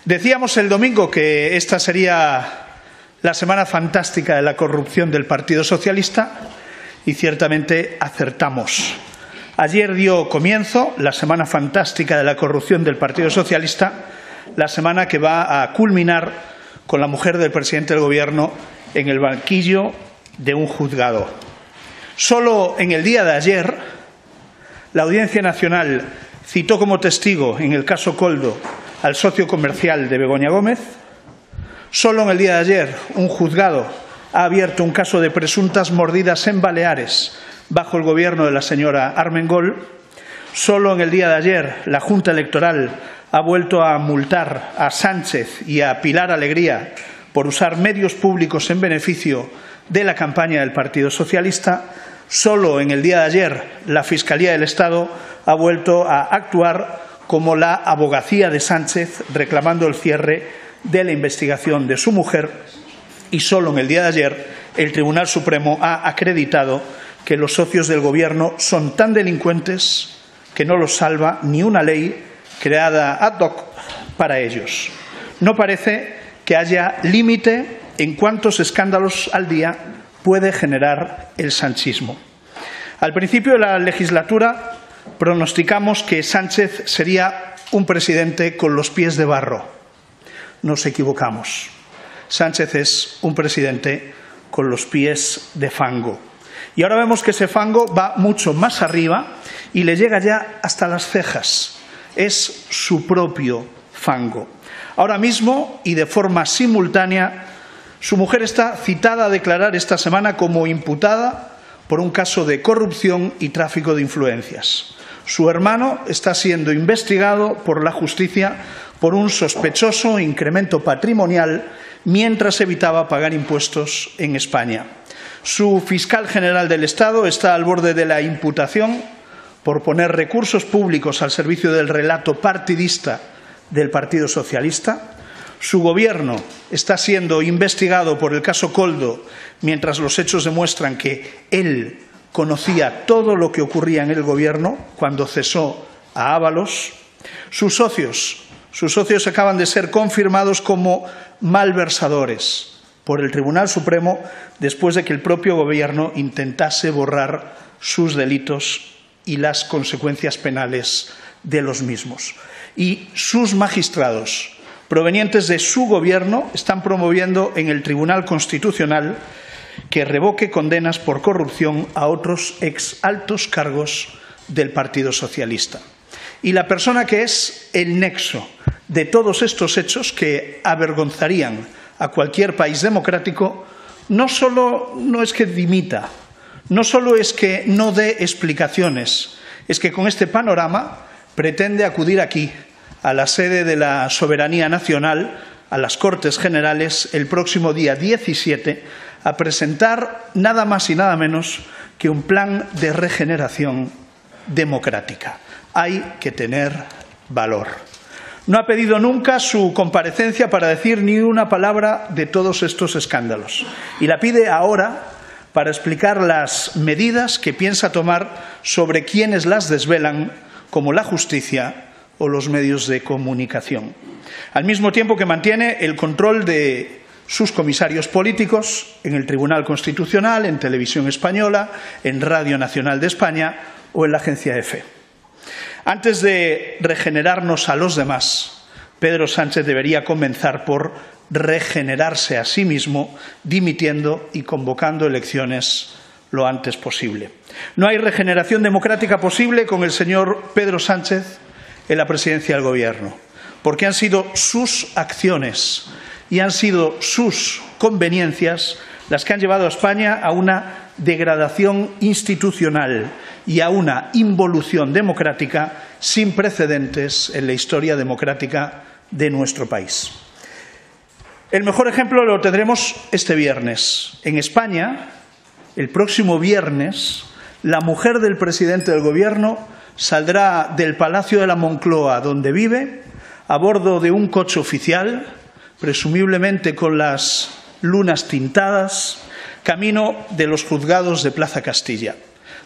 Decíamos el domingo que esta sería la semana fantástica de la corrupción del Partido Socialista y ciertamente acertamos. Ayer dio comienzo la semana fantástica de la corrupción del Partido Socialista, la semana que va a culminar con la mujer del presidente del Gobierno en el banquillo de un juzgado. Solo en el día de ayer, la Audiencia Nacional citó como testigo en el caso Koldo al socio comercial de Begoña Gómez. Solo en el día de ayer, un juzgado ha abierto un caso de presuntas mordidas en Baleares bajo el gobierno de la señora Armengol. Solo en el día de ayer, la Junta Electoral ha vuelto a multar a Sánchez y a Pilar Alegría por usar medios públicos en beneficio de la campaña del Partido Socialista. Solo en el día de ayer, la Fiscalía del Estado ha vuelto a actuar como la abogacía de Sánchez, reclamando el cierre de la investigación de su mujer. Y solo en el día de ayer, el Tribunal Supremo ha acreditado que los socios del Gobierno son tan delincuentes que no los salva ni una ley creada ad hoc para ellos. No parece que haya límite en cuántos escándalos al día puede generar el sanchismo. Al principio de la legislatura pronosticamos que Sánchez sería un presidente con los pies de barro. Nos equivocamos. Sánchez es un presidente con los pies de fango. Y ahora vemos que ese fango va mucho más arriba y le llega ya hasta las cejas. Es su propio fango. Ahora mismo, y de forma simultánea, su mujer está citada a declarar esta semana como imputada por un caso de corrupción y tráfico de influencias. Su hermano está siendo investigado por la justicia por un sospechoso incremento patrimonial mientras evitaba pagar impuestos en España. Su fiscal general del Estado está al borde de la imputación por poner recursos públicos al servicio del relato partidista del Partido Socialista. Su gobierno está siendo investigado por el caso Koldo, mientras los hechos demuestran que él conocía todo lo que ocurría en el gobierno cuando cesó a Ábalos. Sus socios acaban de ser confirmados como malversadores por el Tribunal Supremo después de que el propio gobierno intentase borrar sus delitos y las consecuencias penales de los mismos. Y sus magistrados, provenientes de su gobierno, están promoviendo en el Tribunal Constitucional que revoque condenas por corrupción a otros exaltos cargos del Partido Socialista. Y la persona que es el nexo de todos estos hechos que avergonzarían a cualquier país democrático, no solo no es que dimita, no solo es que no dé explicaciones, es que con este panorama pretende acudir aquí, a la sede de la soberanía nacional, a las Cortes Generales, el próximo día 17, a presentar nada más y nada menos que un plan de regeneración democrática. Hay que tener valor. No ha pedido nunca su comparecencia para decir ni una palabra de todos estos escándalos. Y la pide ahora para explicar las medidas que piensa tomar sobre quienes las desvelan, como la justicia o los medios de comunicación. Al mismo tiempo que mantiene el control de sus comisarios políticos en el Tribunal Constitucional, en Televisión Española, en Radio Nacional de España o en la agencia EFE. Antes de regenerarnos a los demás, Pedro Sánchez debería comenzar por regenerarse a sí mismo, dimitiendo y convocando elecciones lo antes posible. No hay regeneración democrática posible con el señor Pedro Sánchez en la presidencia del Gobierno, porque han sido sus acciones y han sido sus conveniencias las que han llevado a España a una degradación institucional y a una involución democrática sin precedentes en la historia democrática de nuestro país. El mejor ejemplo lo tendremos este viernes. En España, el próximo viernes, la mujer del presidente del Gobierno saldrá del Palacio de la Moncloa, donde vive, a bordo de un coche oficial, presumiblemente con las lunas tintadas, camino de los juzgados de Plaza Castilla,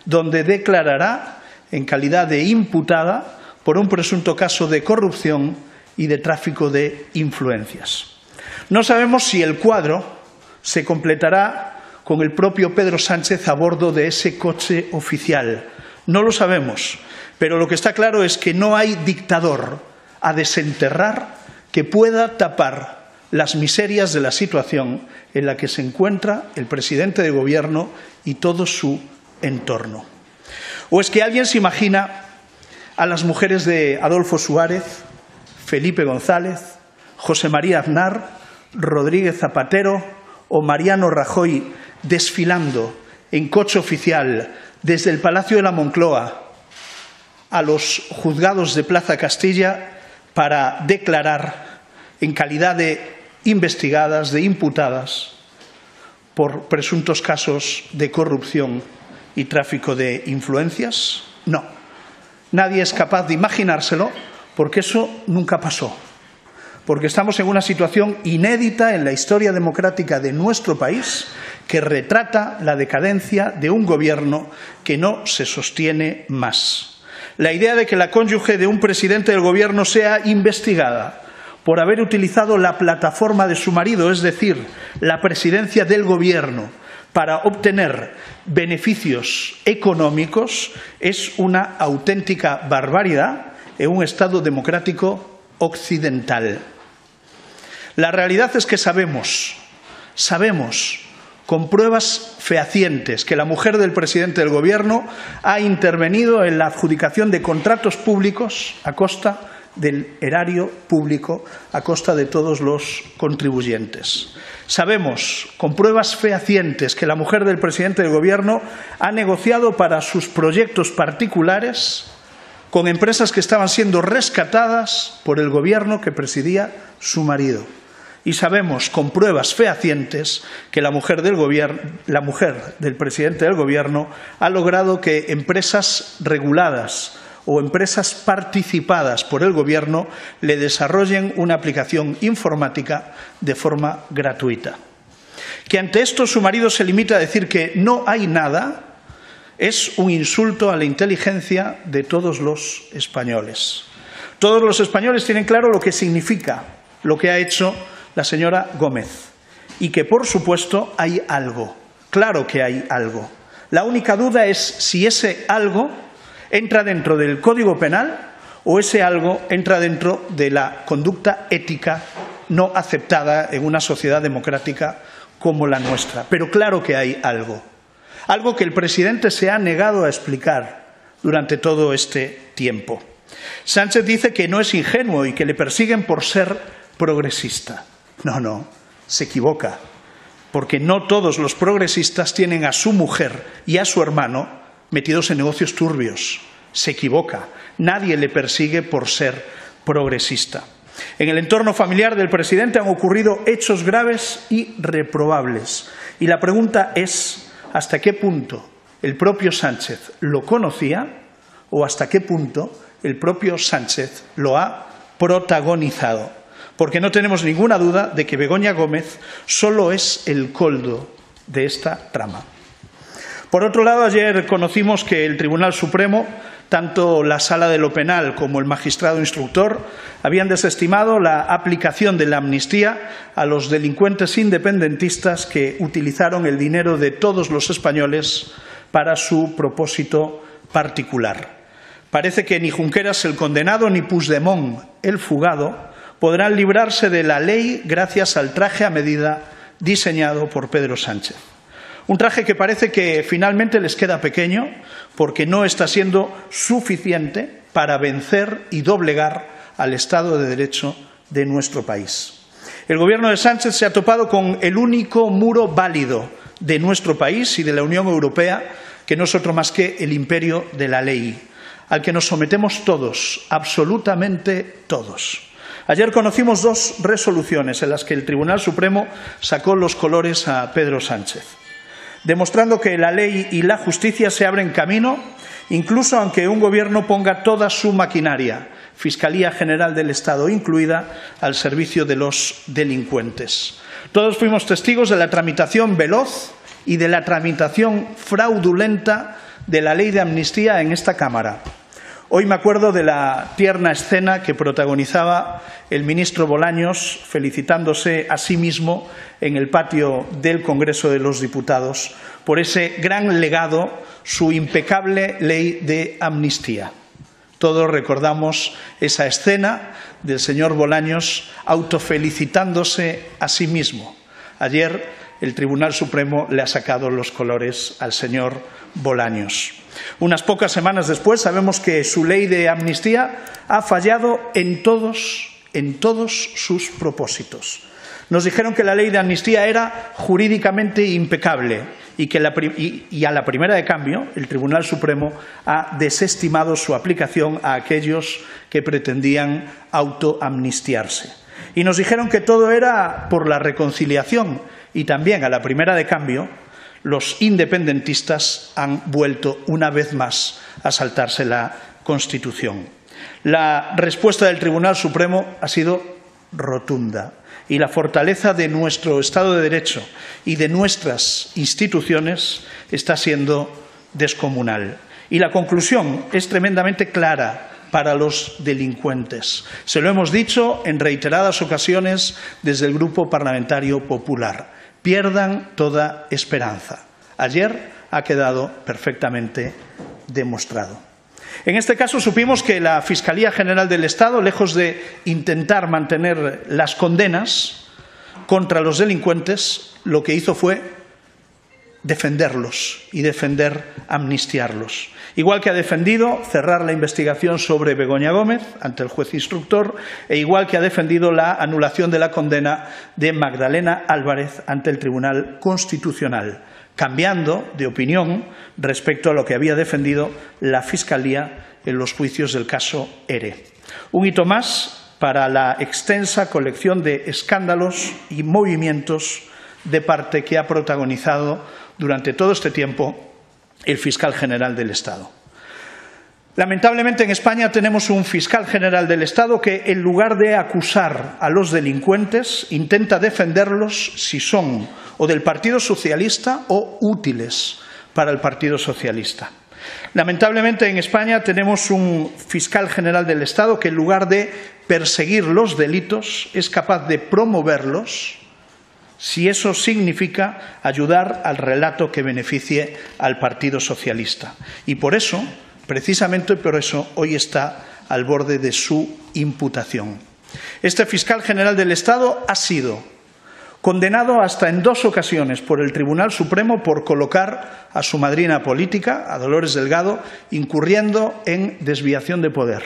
donde declarará en calidad de imputada por un presunto caso de corrupción y de tráfico de influencias. No sabemos si el cuadro se completará con el propio Pedro Sánchez a bordo de ese coche oficial. No lo sabemos, pero lo que está claro es que no hay dictador a desenterrar que pueda tapar las miserias de la situación en la que se encuentra el presidente de Gobierno y todo su entorno. ¿O es que alguien se imagina a las mujeres de Adolfo Suárez, Felipe González, José María Aznar, Rodríguez Zapatero o Mariano Rajoy desfilando en coche oficial desde el Palacio de la Moncloa a los juzgados de Plaza Castilla para declarar en calidad de investigadas, de imputadas por presuntos casos de corrupción y tráfico de influencias? No, nadie es capaz de imaginárselo porque eso nunca pasó. Porque estamos en una situación inédita en la historia democrática de nuestro país que retrata la decadencia de un gobierno que no se sostiene más. La idea de que la cónyuge de un presidente del gobierno sea investigada por haber utilizado la plataforma de su marido, es decir, la presidencia del gobierno, para obtener beneficios económicos, es una auténtica barbaridad en un Estado democrático occidental. La realidad es que sabemos con pruebas fehacientes que la mujer del presidente del Gobierno ha intervenido en la adjudicación de contratos públicos a costa del erario público, a costa de todos los contribuyentes. Sabemos con pruebas fehacientes que la mujer del presidente del Gobierno ha negociado para sus proyectos particulares con empresas que estaban siendo rescatadas por el Gobierno que presidía su marido. Y sabemos con pruebas fehacientes que la mujer del presidente del Gobierno ha logrado que empresas reguladas o empresas participadas por el Gobierno le desarrollen una aplicación informática de forma gratuita. Que ante esto su marido se limita a decir que no hay nada es un insulto a la inteligencia de todos los españoles. Todos los españoles tienen claro lo que significa lo que ha hecho la señora Gómez y que, por supuesto, hay algo. Claro que hay algo. La única duda es si ese algo entra dentro del Código Penal o ese algo entra dentro de la conducta ética no aceptada en una sociedad democrática como la nuestra. Pero claro que hay algo. Algo que el presidente se ha negado a explicar durante todo este tiempo. Sánchez dice que no es ingenuo y que le persiguen por ser progresista. No, se equivoca, porque no todos los progresistas tienen a su mujer y a su hermano metidos en negocios turbios. Se equivoca. Nadie le persigue por ser progresista. En el entorno familiar del presidente han ocurrido hechos graves y reprobables. Y la pregunta es, ¿hasta qué punto el propio Sánchez lo conocía o hasta qué punto el propio Sánchez lo ha protagonizado? Porque no tenemos ninguna duda de que Begoña Gómez solo es el coldo de esta trama. Por otro lado, ayer conocimos que el Tribunal Supremo, tanto la Sala de lo Penal como el magistrado instructor, habían desestimado la aplicación de la amnistía a los delincuentes independentistas que utilizaron el dinero de todos los españoles para su propósito particular. Parece que ni Junqueras el condenado ni Puigdemont el fugado podrán librarse de la ley gracias al traje a medida diseñado por Pedro Sánchez. Un traje que parece que finalmente les queda pequeño porque no está siendo suficiente para vencer y doblegar al Estado de Derecho de nuestro país. El Gobierno de Sánchez se ha topado con el único muro válido de nuestro país y de la Unión Europea, que no es otro más que el imperio de la ley, al que nos sometemos todos, absolutamente todos. Ayer conocimos dos resoluciones en las que el Tribunal Supremo sacó los colores a Pedro Sánchez, demostrando que la ley y la justicia se abren camino, incluso aunque un gobierno ponga toda su maquinaria, Fiscalía General del Estado incluida, al servicio de los delincuentes. Todos fuimos testigos de la tramitación veloz y de la tramitación fraudulenta de la ley de amnistía en esta Cámara. Hoy me acuerdo de la tierna escena que protagonizaba el ministro Bolaños felicitándose a sí mismo en el patio del Congreso de los Diputados por ese gran legado, su impecable ley de amnistía. Todos recordamos esa escena del señor Bolaños autofelicitándose a sí mismo. Ayer el Tribunal Supremo le ha sacado los colores al señor Bolaños. Unas pocas semanas después sabemos que su ley de amnistía ha fallado en todos sus propósitos. Nos dijeron que la ley de amnistía era jurídicamente impecable y a la primera de cambio el Tribunal Supremo ha desestimado su aplicación a aquellos que pretendían autoamnistiarse. Y nos dijeron que todo era por la reconciliación y también a la primera de cambio los independentistas han vuelto una vez más a saltarse la Constitución. La respuesta del Tribunal Supremo ha sido rotunda y la fortaleza de nuestro Estado de Derecho y de nuestras instituciones está siendo descomunal. Y la conclusión es tremendamente clara para los delincuentes. Se lo hemos dicho en reiteradas ocasiones desde el Grupo Parlamentario Popular. Pierdan toda esperanza. Ayer ha quedado perfectamente demostrado. En este caso supimos que la Fiscalía General del Estado, lejos de intentar mantener las condenas contra los delincuentes, lo que hizo fue defenderlos y amnistiarlos. Igual que ha defendido cerrar la investigación sobre Begoña Gómez ante el juez instructor e igual que ha defendido la anulación de la condena de Magdalena Álvarez ante el Tribunal Constitucional, cambiando de opinión respecto a lo que había defendido la Fiscalía en los juicios del caso ERE. Un hito más para la extensa colección de escándalos y movimientos de parte que ha protagonizado durante todo este tiempo el fiscal general del Estado. Lamentablemente en España tenemos un fiscal general del Estado que, en lugar de acusar a los delincuentes, intenta defenderlos si son o del Partido Socialista o útiles para el Partido Socialista. Lamentablemente en España tenemos un fiscal general del Estado que, en lugar de perseguir los delitos, es capaz de promoverlos si eso significa ayudar al relato que beneficie al Partido Socialista. Y por eso, precisamente por eso, hoy está al borde de su imputación. Este fiscal general del Estado ha sido condenado hasta en 2 ocasiones por el Tribunal Supremo por colocar a su madrina política, a Dolores Delgado, incurriendo en desviación de poder.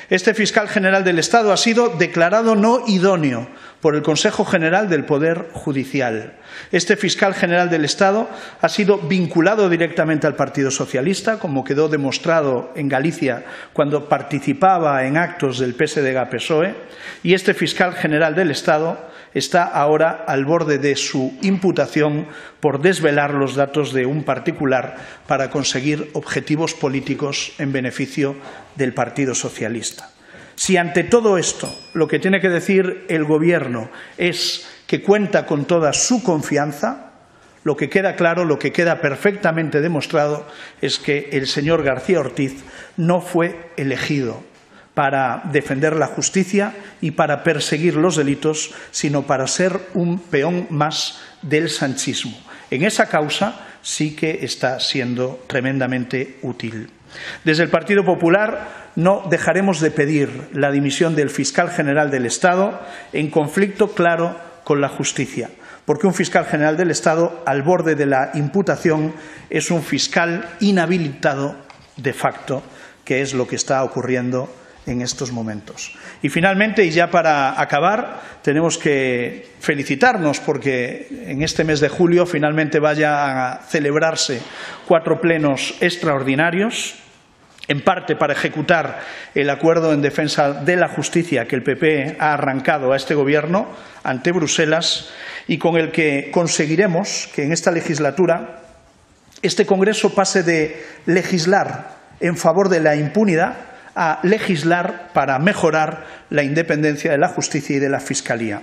Este fiscal general del Estado ha sido declarado no idóneo por el Consejo General del Poder Judicial. Este fiscal general del Estado ha sido vinculado directamente al Partido Socialista, como quedó demostrado en Galicia cuando participaba en actos del PSDG-PSOE, y este fiscal general del Estado está ahora al borde de su imputación por desvelar los datos de un particular para conseguir objetivos políticos en beneficio del Partido Socialista. Si ante todo esto lo que tiene que decir el Gobierno es que cuenta con toda su confianza, lo que queda claro, lo que queda perfectamente demostrado es que el señor García Ortiz no fue elegido para defender la justicia y para perseguir los delitos, sino para ser un peón más del sanchismo. En esa causa sí que está siendo tremendamente útil. Desde el Partido Popular no dejaremos de pedir la dimisión del fiscal general del Estado en conflicto claro con la justicia, porque un fiscal general del Estado al borde de la imputación es un fiscal inhabilitado de facto, que es lo que está ocurriendo en estos momentos. Y finalmente, y ya para acabar, tenemos que felicitarnos porque en este mes de julio finalmente vaya a celebrarse 4 plenos extraordinarios, en parte para ejecutar el acuerdo en defensa de la justicia que el PP ha arrancado a este Gobierno ante Bruselas y con el que conseguiremos que en esta legislatura este Congreso pase de legislar en favor de la impunidad a legislar para mejorar la independencia de la justicia y de la Fiscalía.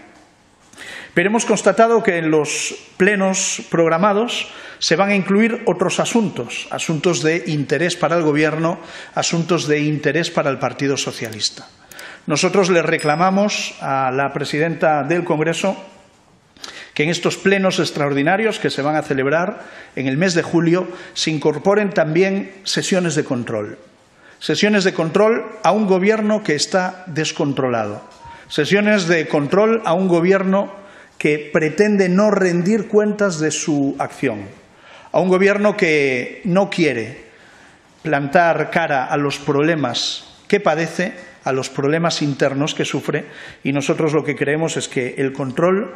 Pero hemos constatado que en los plenos programados se van a incluir otros asuntos, asuntos de interés para el Gobierno, asuntos de interés para el Partido Socialista. Nosotros le reclamamos a la presidenta del Congreso que en estos plenos extraordinarios que se van a celebrar en el mes de julio se incorporen también sesiones de control. Sesiones de control a un Gobierno que está descontrolado. Sesiones de control a un Gobierno que pretende no rendir cuentas de su acción. A un Gobierno que no quiere plantar cara a los problemas que padece, a los problemas internos que sufre, y nosotros lo que creemos es que el control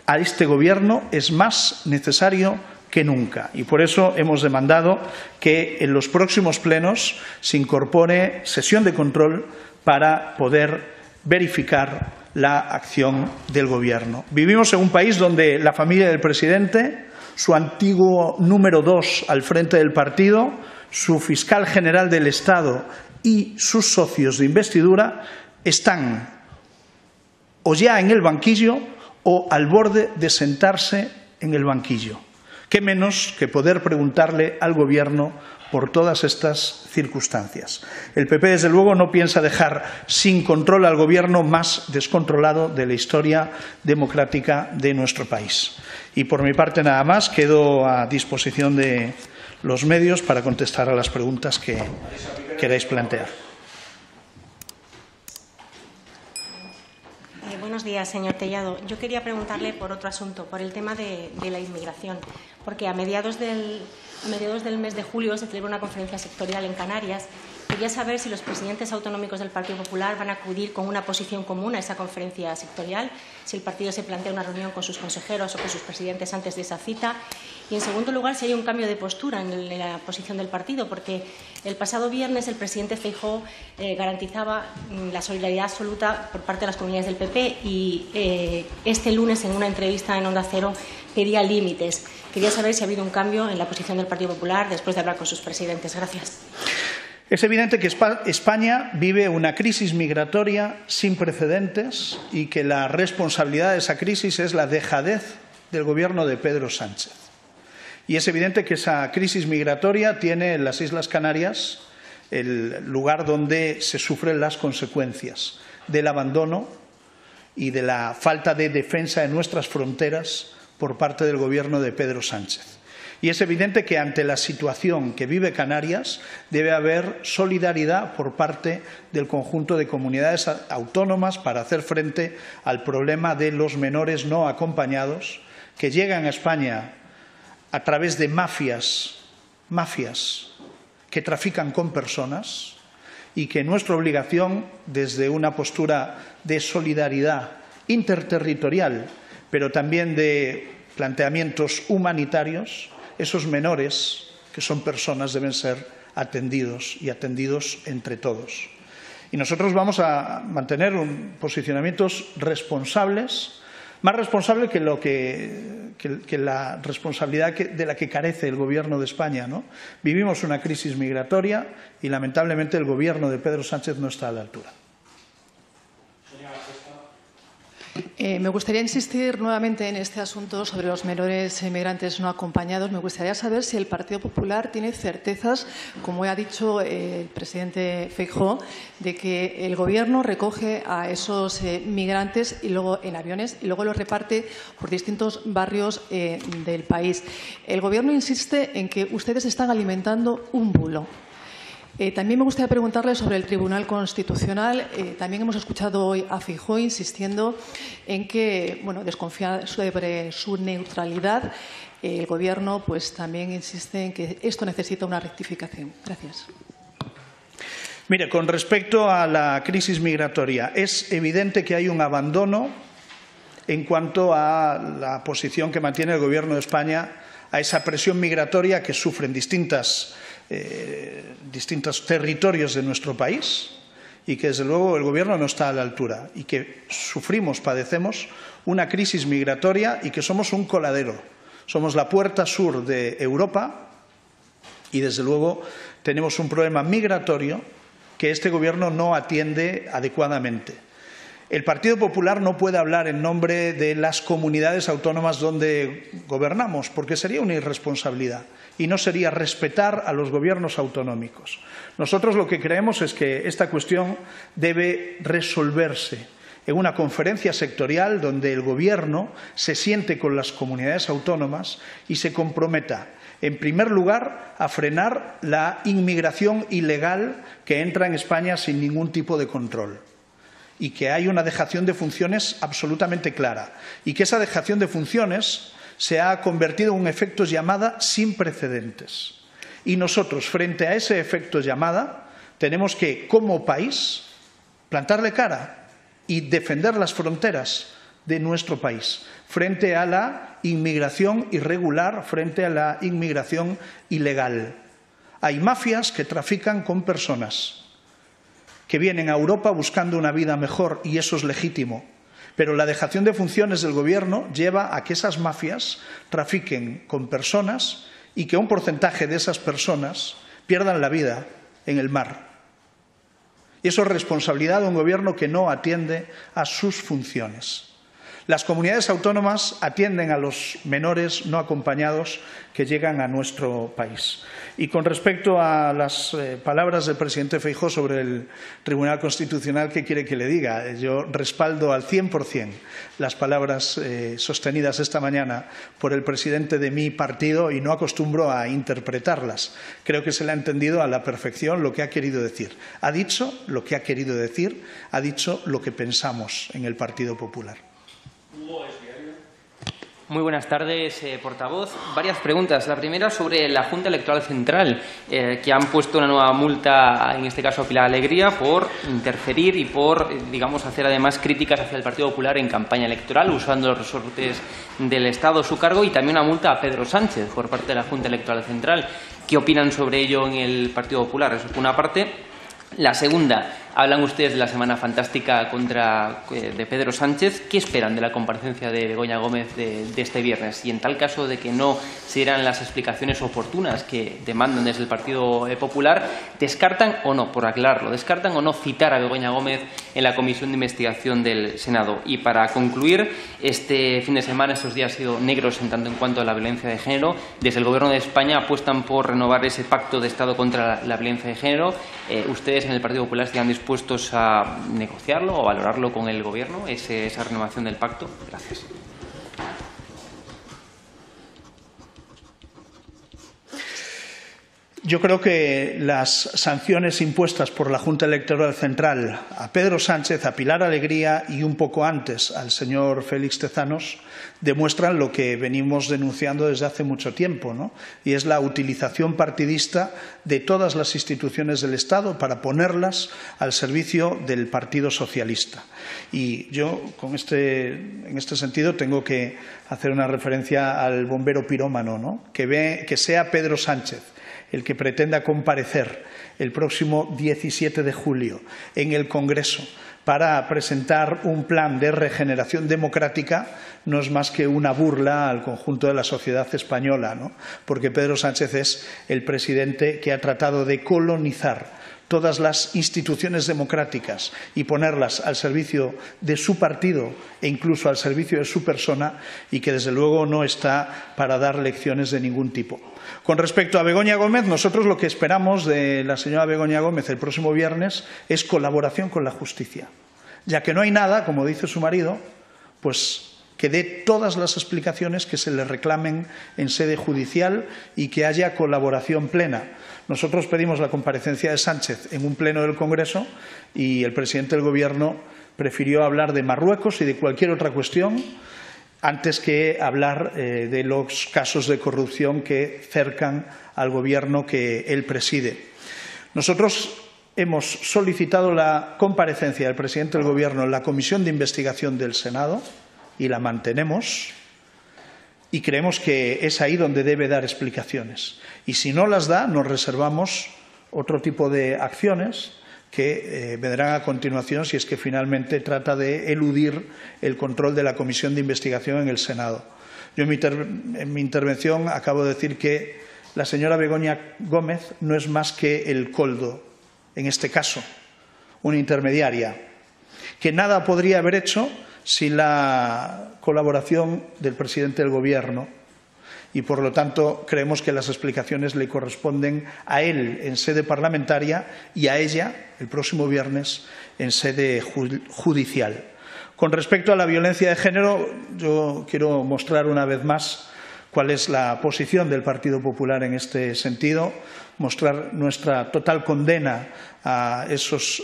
a este Gobierno es más necesario que nunca. Y por eso hemos demandado que en los próximos plenos se incorpore sesión de control para poder verificar la acción del Gobierno. Vivimos en un país donde la familia del presidente, su antiguo número 2 al frente del partido, su fiscal general del Estado y sus socios de investidura están o ya en el banquillo o al borde de sentarse en el banquillo. ¿Qué menos que poder preguntarle al Gobierno por todas estas circunstancias? El PP, desde luego, no piensa dejar sin control al Gobierno más descontrolado de la historia democrática de nuestro país. Y por mi parte nada más, quedo a disposición de los medios para contestar a las preguntas que queráis plantear. Buenos días, señor Tellado. Yo quería preguntarle por otro asunto, por el tema de la inmigración, porque a mediados del mes de julio se celebra una conferencia sectorial en Canarias. Quería saber si los presidentes autonómicos del Partido Popular van a acudir con una posición común a esa conferencia sectorial, si el partido se plantea una reunión con sus consejeros o con sus presidentes antes de esa cita. Y, en segundo lugar, si hay un cambio de postura en la posición del partido, porque el pasado viernes el presidente Feijóo garantizaba la solidaridad absoluta por parte de las comunidades del PP y este lunes, en una entrevista en Onda Cero, pedía límites. Quería saber si ha habido un cambio en la posición del Partido Popular después de hablar con sus presidentes. Gracias. Es evidente que España vive una crisis migratoria sin precedentes y que la responsabilidad de esa crisis es la dejadez del Gobierno de Pedro Sánchez. Y es evidente que esa crisis migratoria tiene en las Islas Canarias el lugar donde se sufren las consecuencias del abandono y de la falta de defensa de nuestras fronteras por parte del Gobierno de Pedro Sánchez. Y es evidente que ante la situación que vive Canarias debe haber solidaridad por parte del conjunto de comunidades autónomas para hacer frente al problema de los menores no acompañados que llegan a España a través de mafias que trafican con personas y que nuestra obligación, desde una postura de solidaridad interterritorial, pero también de planteamientos humanitarios, esos menores, que son personas, deben ser atendidos y atendidos entre todos. Y nosotros vamos a mantener posicionamientos responsables, más responsable que la responsabilidad de la que carece el Gobierno de España, ¿no? Vivimos una crisis migratoria y, lamentablemente, el Gobierno de Pedro Sánchez no está a la altura. Me gustaría insistir nuevamente en este asunto sobre los menores inmigrantes no acompañados. Me gustaría saber si el Partido Popular tiene certezas, como ha dicho el presidente Feijóo, de que el Gobierno recoge a esos migrantes y luego en aviones y luego los reparte por distintos barrios del país. El Gobierno insiste en que ustedes están alimentando un bulo. También me gustaría preguntarle sobre el Tribunal Constitucional. También hemos escuchado hoy a Feijóo insistiendo en que, desconfía sobre su neutralidad. El Gobierno también insiste en que esto necesita una rectificación. Gracias. Mire, con respecto a la crisis migratoria, es evidente que hay un abandono en cuanto a la posición que mantiene el Gobierno de España a esa presión migratoria que sufren distintos territorios de nuestro país y que, desde luego, el Gobierno no está a la altura y que padecemos una crisis migratoria y que somos un coladero. Somos la puerta sur de Europa y, desde luego, tenemos un problema migratorio que este Gobierno no atiende adecuadamente. El Partido Popular no puede hablar en nombre de las comunidades autónomas donde gobernamos, porque sería una irresponsabilidad y no sería respetar a los gobiernos autonómicos. Nosotros lo que creemos es que esta cuestión debe resolverse en una conferencia sectorial donde el Gobierno se siente con las comunidades autónomas y se comprometa, en primer lugar, a frenar la inmigración ilegal que entra en España sin ningún tipo de control, y que hay una dejación de funciones absolutamente clara, y que esa dejación de funciones se ha convertido en un efecto llamada sin precedentes. Y nosotros, frente a ese efecto llamada, tenemos que, como país, plantarle cara y defender las fronteras de nuestro país frente a la inmigración irregular, frente a la inmigración ilegal. Hay mafias que trafican con personas que vienen a Europa buscando una vida mejor, y eso es legítimo. Pero la dejación de funciones del Gobierno lleva a que esas mafias trafiquen con personas y que un porcentaje de esas personas pierdan la vida en el mar. Y eso es responsabilidad de un Gobierno que no atiende a sus funciones. Las comunidades autónomas atienden a los menores no acompañados que llegan a nuestro país. Y con respecto a las palabras del presidente Feijóo sobre el Tribunal Constitucional, ¿qué quiere que le diga? Yo respaldo al 100% las palabras sostenidas esta mañana por el presidente de mi partido y no acostumbro a interpretarlas. Creo que se le ha entendido a la perfección lo que ha querido decir. Ha dicho lo que ha querido decir, ha dicho lo que pensamos en el Partido Popular. Muy buenas tardes, portavoz. Varias preguntas. La primera sobre la Junta Electoral Central, que han puesto una nueva multa, en este caso a Pilar Alegría, por interferir y por, digamos, hacer además críticas hacia el Partido Popular en campaña electoral, usando los resortes del Estado a su cargo, y también una multa a Pedro Sánchez por parte de la Junta Electoral Central. ¿Qué opinan sobre ello en el Partido Popular? Eso por una parte. La segunda, hablan ustedes de la Semana Fantástica de Pedro Sánchez. ¿Qué esperan de la comparecencia de Begoña Gómez de este viernes? Y en tal caso de que no se dieran las explicaciones oportunas que demandan desde el Partido Popular, ¿descartan o no, por aclararlo, descartan o no citar a Begoña Gómez en la Comisión de Investigación del Senado? Y para concluir, este fin de semana, estos días han sido negros en tanto en cuanto a la violencia de género. Desde el Gobierno de España apuestan por renovar ese pacto de Estado contra la violencia de género. ¿Ustedes en el Partido Popular estarían dispuestos a negociarlo o valorarlo con el Gobierno, esa renovación del pacto? Gracias. Yo creo que las sanciones impuestas por la Junta Electoral Central a Pedro Sánchez, a Pilar Alegría y un poco antes al señor Félix Tezanos demuestran lo que venimos denunciando desde hace mucho tiempo, ¿no? Y es la utilización partidista de todas las instituciones del Estado para ponerlas al servicio del Partido Socialista. Y yo, en este sentido, tengo que hacer una referencia al bombero pirómano, ¿no? Que sea Pedro Sánchez el que pretenda comparecer el próximo 17 de julio en el Congreso para presentar un plan de regeneración democrática no es más que una burla al conjunto de la sociedad española, ¿no? Porque Pedro Sánchez es el presidente que ha tratado de colonizar todas las instituciones democráticas y ponerlas al servicio de su partido e incluso al servicio de su persona, y que desde luego no está para dar lecciones de ningún tipo. Con respecto a Begoña Gómez, nosotros lo que esperamos de la señora Begoña Gómez el próximo viernes es colaboración con la justicia. Ya que no hay nada, como dice su marido, pues que dé todas las explicaciones que se le reclamen en sede judicial y que haya colaboración plena. Nosotros pedimos la comparecencia de Sánchez en un pleno del Congreso y el presidente del Gobierno prefirió hablar de Marruecos y de cualquier otra cuestión antes que hablar de los casos de corrupción que cercan al Gobierno que él preside. Nosotros hemos solicitado la comparecencia del presidente del Gobierno en la Comisión de Investigación del Senado y la mantenemos, y creemos que es ahí donde debe dar explicaciones. Y si no las da, nos reservamos otro tipo de acciones que vendrán a continuación si es que finalmente trata de eludir el control de la Comisión de Investigación en el Senado. Yo en mi intervención acabo de decir que la señora Begoña Gómez no es más que el coldo, en este caso, una intermediaria. que nada podría haber hecho sin la colaboración del presidente del Gobierno y, por lo tanto, creemos que las explicaciones le corresponden a él en sede parlamentaria y a ella, el próximo viernes, en sede judicial. Con respecto a la violencia de género, yo quiero mostrar una vez más cuál es la posición del Partido Popular en este sentido, mostrar nuestra total condena a esos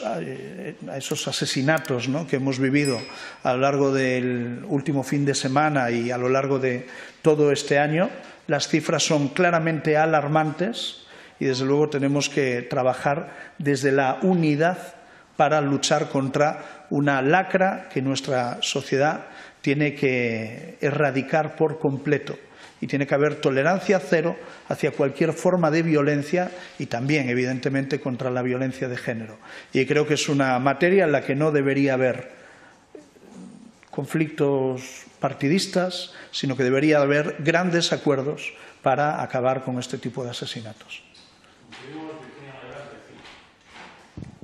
asesinatos, ¿no?, que hemos vivido a lo largo del último fin de semana y a lo largo de todo este año. Las cifras son claramente alarmantes y, desde luego, tenemos que trabajar desde la unidad para luchar contra una lacra que nuestra sociedad tiene que erradicar por completo. Y tiene que haber tolerancia cero hacia cualquier forma de violencia y también, evidentemente, contra la violencia de género. Y creo que es una materia en la que no debería haber conflictos partidistas, sino que debería haber grandes acuerdos para acabar con este tipo de asesinatos.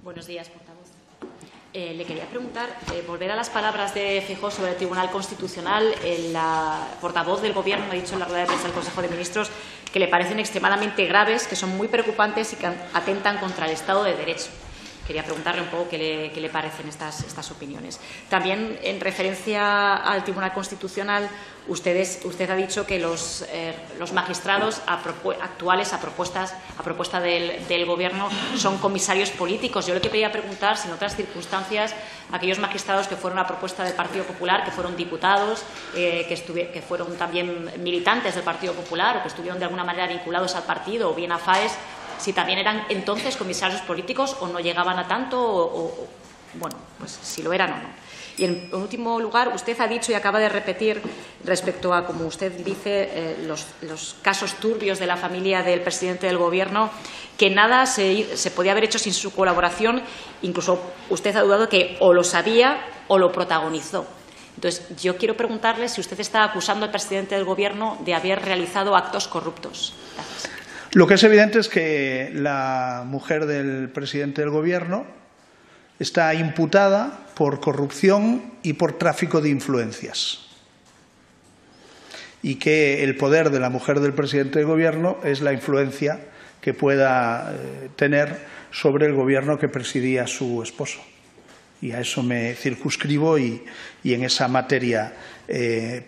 Buenos días, portavoz. Le quería preguntar, volver a las palabras de Feijóo sobre el Tribunal Constitucional. La portavoz del Gobierno ha dicho en la rueda de prensa del Consejo de Ministros que le parecen extremadamente graves, que son muy preocupantes y que atentan contra el Estado de Derecho. Quería preguntarle un poco qué le parecen estas opiniones. También, en referencia al Tribunal Constitucional, usted ha dicho que los magistrados actuales, a propuesta del Gobierno, son comisarios políticos. Yo le quería preguntar si en otras circunstancias aquellos magistrados que fueron a propuesta del Partido Popular, que fueron diputados, que fueron también militantes del Partido Popular o que estuvieron de alguna manera vinculados al partido o bien a FAES, si también eran entonces comisarios políticos o no llegaban a tanto, bueno, pues si lo eran o no. Y en último lugar, usted ha dicho y acaba de repetir respecto a, como usted dice, los casos turbios de la familia del presidente del Gobierno, que nada se podía haber hecho sin su colaboración. Incluso usted ha dudado que o lo sabía o lo protagonizó. Entonces, yo quiero preguntarle si usted está acusando al presidente del Gobierno de haber realizado actos corruptos. Gracias. Lo que es evidente es que la mujer del presidente del Gobierno está imputada por corrupción y por tráfico de influencias. Y que el poder de la mujer del presidente del Gobierno es la influencia que pueda tener sobre el Gobierno que presidía su esposo. Y a eso me circunscribo y en esa materia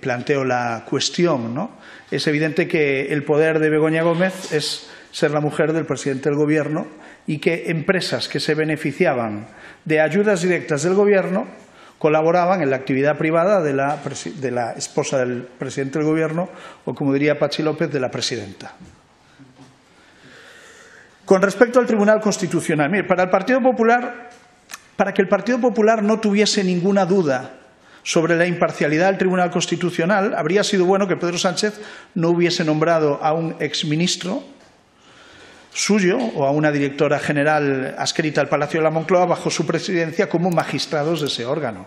planteo la cuestión, ¿no? Es evidente que el poder de Begoña Gómez es ser la mujer del presidente del Gobierno y que empresas que se beneficiaban de ayudas directas del Gobierno colaboraban en la actividad privada de la esposa del presidente del Gobierno o, como diría Patxi López, de la presidenta. Con respecto al Tribunal Constitucional, mire, para que el Partido Popular no tuviese ninguna duda sobre la imparcialidad del Tribunal Constitucional, habría sido bueno que Pedro Sánchez no hubiese nombrado a un exministro suyo o a una directora general adscrita al Palacio de la Moncloa bajo su presidencia como magistrados de ese órgano.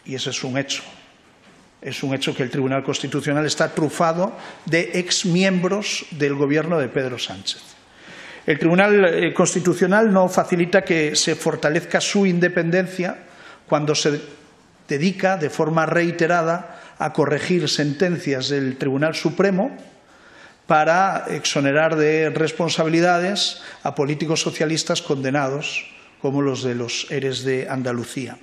Y ese es un hecho. Es un hecho que el Tribunal Constitucional está trufado de exmiembros del Gobierno de Pedro Sánchez. El Tribunal Constitucional no facilita que se fortalezca su independencia cuando se dedica de forma reiterada a corregir sentencias del Tribunal Supremo para exonerar de responsabilidades a políticos socialistas condenados, como los de los ERES de Andalucía.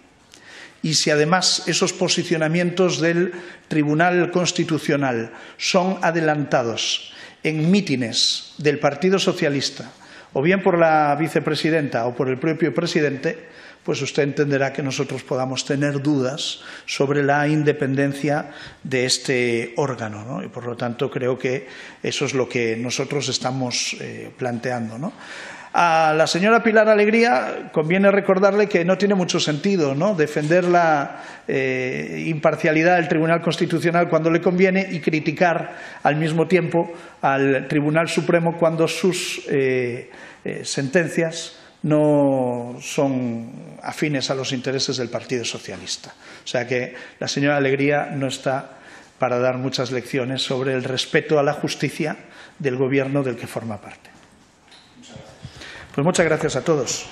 Y si además esos posicionamientos del Tribunal Constitucional son adelantados en mítines del Partido Socialista, o bien por la vicepresidenta o por el propio presidente, pues usted entenderá que nosotros podamos tener dudas sobre la independencia de este órgano, ¿no? Y por lo tanto creo que eso es lo que nosotros estamos planteando, ¿no? A la señora Pilar Alegría conviene recordarle que no tiene mucho sentido, ¿no?, defender la imparcialidad del Tribunal Constitucional cuando le conviene y criticar al mismo tiempo al Tribunal Supremo cuando sus sentencias no son afines a los intereses del Partido Socialista. O sea que la señora Alegría no está para dar muchas lecciones sobre el respeto a la justicia del Gobierno del que forma parte. Pues muchas gracias a todos.